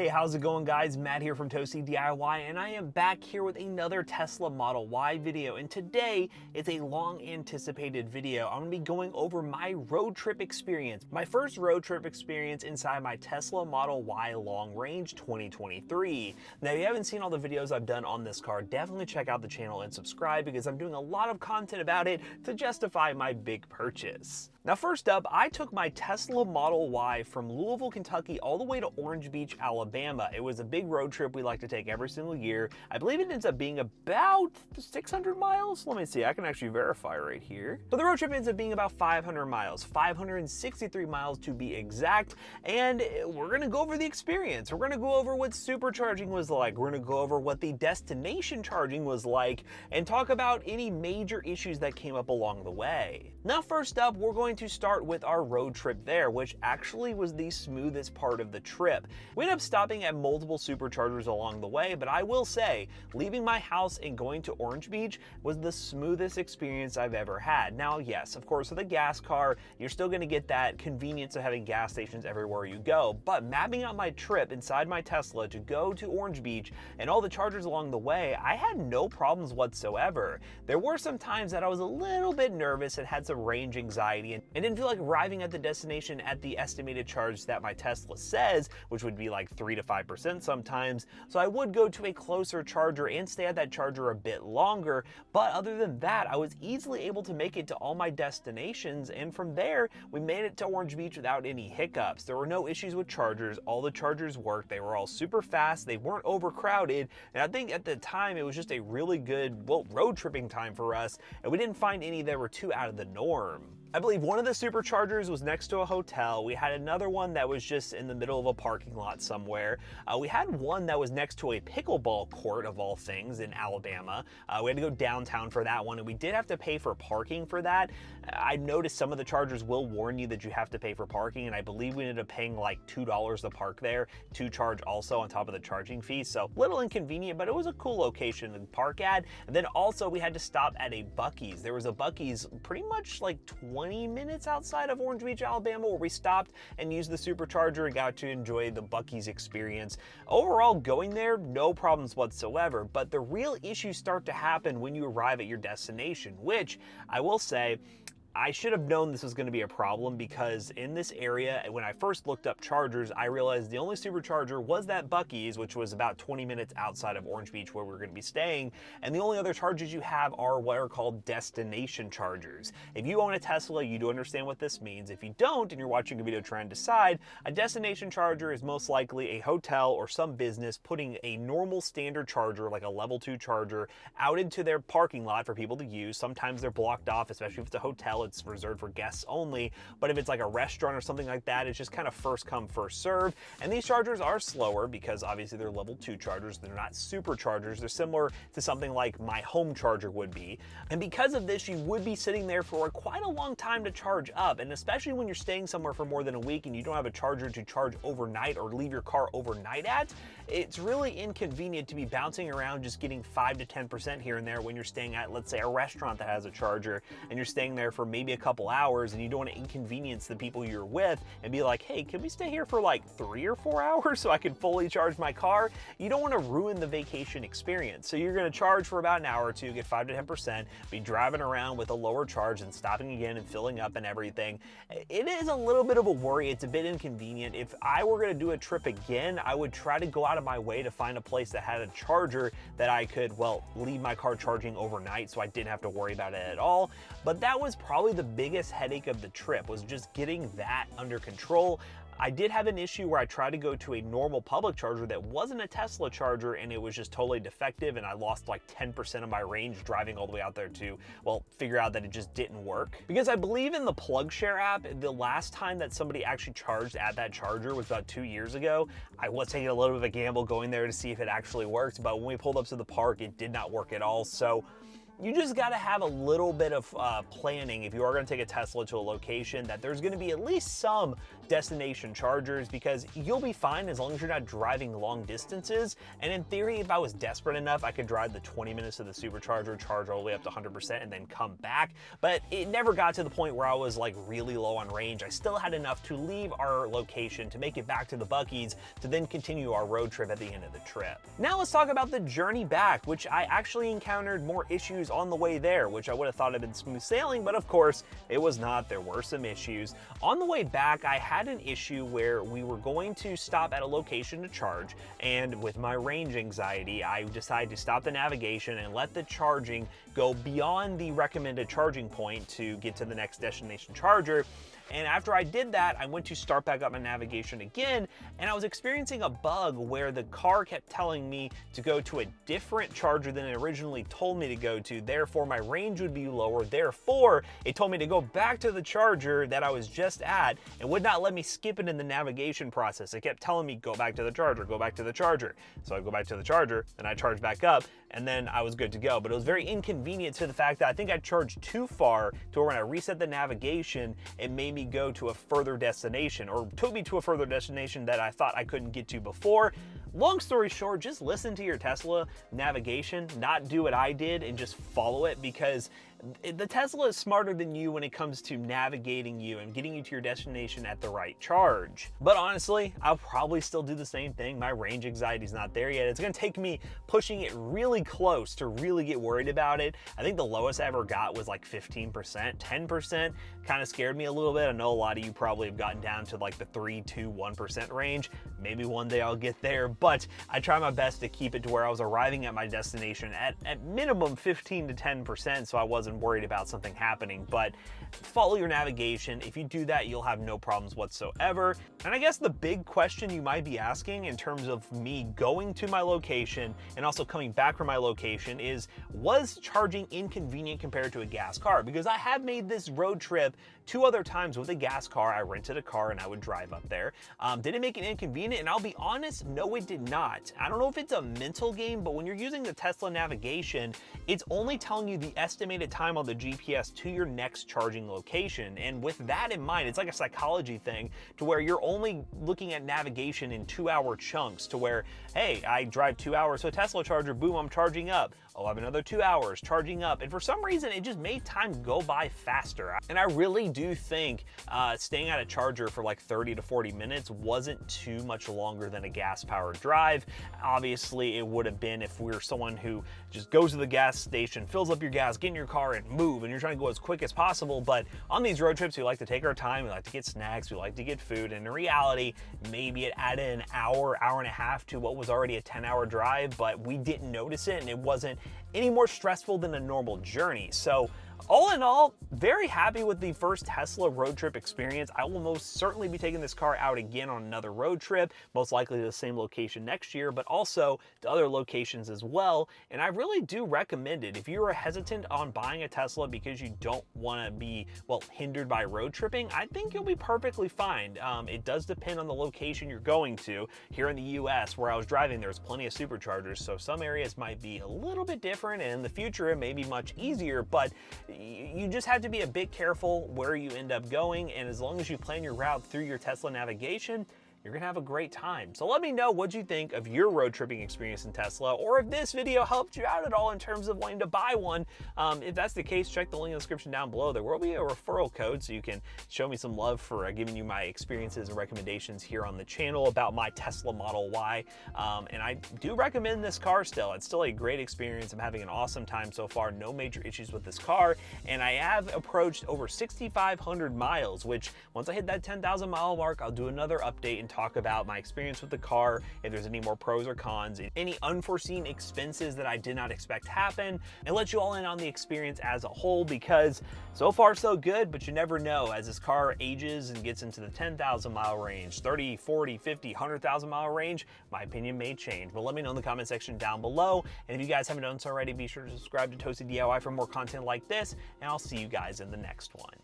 Hey, how's it going, guys? Matt here from Toasty DIY, and I am back here with another Tesla Model Y video. And today, it's a long anticipated video. I'm gonna be going over my road trip experience. My first road trip experience inside my Tesla Model Y Long Range 2023. Now, if you haven't seen all the videos I've done on this car, definitely check out the channel and subscribe because I'm doing a lot of content about it to justify my big purchase. Now, first up, I took my Tesla Model Y from Louisville, Kentucky, all the way to Orange Beach, Alabama. It was a big road trip we like to take every single year. I believe it ends up being about 600 miles. Let me see, I can actually verify right here. But the road trip ends up being about 500 miles, 563 miles to be exact. And we're gonna go over the experience. We're gonna go over what supercharging was like. We're gonna go over what the destination charging was like and talk about any major issues that came up along the way. Now, first up, we're going to start with our road trip there, which actually was the smoothest part of the trip. We ended up stopping at multiple superchargers along the way, but I will say, leaving my house and going to Orange Beach was the smoothest experience I've ever had. Now, yes, of course, with a gas car, you're still gonna get that convenience of having gas stations everywhere you go, but mapping out my trip inside my Tesla to go to Orange Beach and all the chargers along the way, I had no problems whatsoever. There were some times that I was a little bit nervous and had some range anxiety and didn't feel like arriving at the destination at the estimated charge that my Tesla says, which would be like 3 to 5% sometimes. So I would go to a closer charger and stay at that charger a bit longer. But other than that, I was easily able to make it to all my destinations. And from there, we made it to Orange Beach without any hiccups. There were no issues with chargers. All the chargers worked. They were all super fast. They weren't overcrowded. And I think at the time, it was just a really good, road tripping time for us. And we didn't find any that were too out of the norm. I believe one of the superchargers was next to a hotel. We had another one that was just in the middle of a parking lot somewhere. We had one that was next to a pickleball court of all things in Alabama. We had to go downtown for that one, and we did have to pay for parking for that. I noticed some of the chargers will warn you that you have to pay for parking, and I believe we ended up paying like $2 to park there, to charge also on top of the charging fee. So a little inconvenient, but it was a cool location to park at. And then also we had to stop at a Buc-ee's. There was a Buc-ee's pretty much like 20 minutes outside of Orange Beach, Alabama, where we stopped and used the supercharger and got to enjoy the Buc-ee's experience. Overall, going there, no problems whatsoever, but the real issues start to happen when you arrive at your destination, which I will say, I should have known this was going to be a problem because in this area, when I first looked up chargers, I realized the only supercharger was that Buc-ee's, which was about 20 minutes outside of Orange Beach where we're going to be staying. And the only other chargers you have are what are called destination chargers. If you own a Tesla, you do understand what this means. If you don't, and you're watching a video trying to decide, a destination charger is most likely a hotel or some business putting a normal standard charger, like a level 2 charger, out into their parking lot for people to use. Sometimes they're blocked off, especially if it's a hotel. It's reserved for guests only, but if it's like a restaurant or something like that, it's just kind of first come, first serve. And these chargers are slower because obviously they're level 2 chargers. They're not superchargers. They're similar to something like my home charger would be. And because of this, you would be sitting there for quite a long time to charge up. And especially when you're staying somewhere for more than a week and you don't have a charger to charge overnight or leave your car overnight at, it's really inconvenient to be bouncing around just getting 5 to 10% here and there when you're staying at, let's say, a restaurant that has a charger and you're staying there for maybe a couple hours and you don't want to inconvenience the people you're with and be like, hey, can we stay here for like 3 or 4 hours so I can fully charge my car? You don't want to ruin the vacation experience. So you're going to charge for about an hour or two, get 5 to 10%, be driving around with a lower charge and stopping again and filling up and everything. It is a little bit of a worry. It's a bit inconvenient. If I were going to do a trip again, I would try to go out of my way to find a place that had a charger that I could, leave my car charging overnight so I didn't have to worry about it at all. But that was probably the biggest headache of the trip, was just getting that under control. I did have an issue where I tried to go to a normal public charger that wasn't a Tesla charger and it was just totally defective and I lost like 10% of my range driving all the way out there to, figure out that it just didn't work. Because I believe in the PlugShare app, the last time that somebody actually charged at that charger was about 2 years ago. I was taking a little bit of a gamble going there to see if it actually worked, but when we pulled up to the park, it did not work at all. So You just got to have a little bit of planning if you are going to take a Tesla to a location, that there's going to be at least some destination chargers, because you'll be fine as long as you're not driving long distances. And in theory, if I was desperate enough, I could drive the 20 minutes to the supercharger, charge all the way up to 100%, and then come back. But it never got to the point where I was like really low on range. I still had enough to leave our location, to make it back to the Buc-ee's, to then continue our road trip at the end of the trip. Now let's talk about the journey back, which I actually encountered more issues on the way there, which I would have thought had been smooth sailing, but of course it was not. There were some issues. On the way back, I had an issue where we were going to stop at a location to charge, and with my range anxiety, I decided to stop the navigation and let the charging go beyond the recommended charging point to get to the next destination charger. And after I did that, I went to start back up my navigation again, and I was experiencing a bug where the car kept telling me to go to a different charger than it originally told me to go to. Therefore, my range would be lower. Therefore, it told me to go back to the charger that I was just at, and would not let me skip it in the navigation process. It kept telling me, go back to the charger, go back to the charger. So I go back to the charger, then I charge back up, and then I was good to go. But it was very inconvenient to the fact that I think I charged too far to where when I reset the navigation, it made me go to a further destination, or took me to a further destination that I thought I couldn't get to before. Long story short, just listen to your Tesla navigation, not do what I did and just follow it, because the Tesla is smarter than you when it comes to navigating you and getting you to your destination at the right charge. But honestly, I'll probably still do the same thing. My range anxiety is not there yet. It's gonna take me pushing it really close to really get worried about it. I think the lowest I ever got was like 15%. 10% kind of scared me a little bit. I know a lot of you probably have gotten down to like the 3, 2, 1% range. Maybe one day I'll get there, but I try my best to keep it to where I was arriving at my destination at minimum 15 to 10%, so I wasn't worried about something happening. But follow your navigation. If you do that, you'll have no problems whatsoever. And I guess the big question you might be asking in terms of me going to my location and also coming back from my location is, was charging inconvenient compared to a gas car? Because I have made this road trip 2 other times with a gas car. I rented a car and I would drive up there. Did it make it inconvenient? And I'll be honest, no, it did not. I don't know if it's a mental game, but when you're using the Tesla navigation, it's only telling you the estimated time on the GPS to your next charging location. And with that in mind, it's like a psychology thing to where you're only looking at navigation in 2-hour chunks, to where, hey, I drive 2 hours to a Tesla charger, boom, I'm charging up. I'll have another 2 hours charging up. And for some reason, it just made time go by faster. And I really do think staying at a charger for like 30 to 40 minutes wasn't too much longer than a gas powered drive. Obviously, it would have been if we were someone who just goes to the gas station, fills up your gas, get in your car and move, and you're trying to go as quick as possible. But on these road trips, we like to take our time, we like to get snacks, we like to get food. And in reality, maybe it added an hour, hour and a half to what was already a 10-hour drive, but we didn't notice it, and it wasn't any more stressful than a normal journey. So all in all, very happy with the first Tesla road trip experience. I will most certainly be taking this car out again on another road trip, most likely to the same location next year, but also to other locations as well. And I really do recommend it. If you are hesitant on buying a Tesla because you don't want to be, well, hindered by road tripping, I think you'll be perfectly fine. It does depend on the location you're going to. Here in the US, where I was driving, there's plenty of superchargers, so some areas might be a little bit different, and in the future it may be much easier, but you just have to be a bit careful where you end up going, and as long as you plan your route through your Tesla navigation, you're gonna have a great time. So let me know what you think of your road tripping experience in Tesla, or if this video helped you out at all in terms of wanting to buy one. If that's the case, check the link in the description down below. There will be a referral code, so you can show me some love for giving you my experiences and recommendations here on the channel about my Tesla Model Y. And I do recommend this car still. It's still a great experience. I'm having an awesome time so far. No major issues with this car. And I have approached over 6,500 miles, which once I hit that 10,000 mile mark, I'll do another update and talk about my experience with the car, if there's any more pros or cons, any unforeseen expenses that I did not expect happen, and let you all in on the experience as a whole, because so far so good, but you never know. As this car ages and gets into the 10,000 mile range, 30, 40, 50, 100,000 mile range, my opinion may change. But let me know in the comment section down below. And if you guys haven't done so already, be sure to subscribe to Toasty DIY for more content like this, and I'll see you guys in the next one.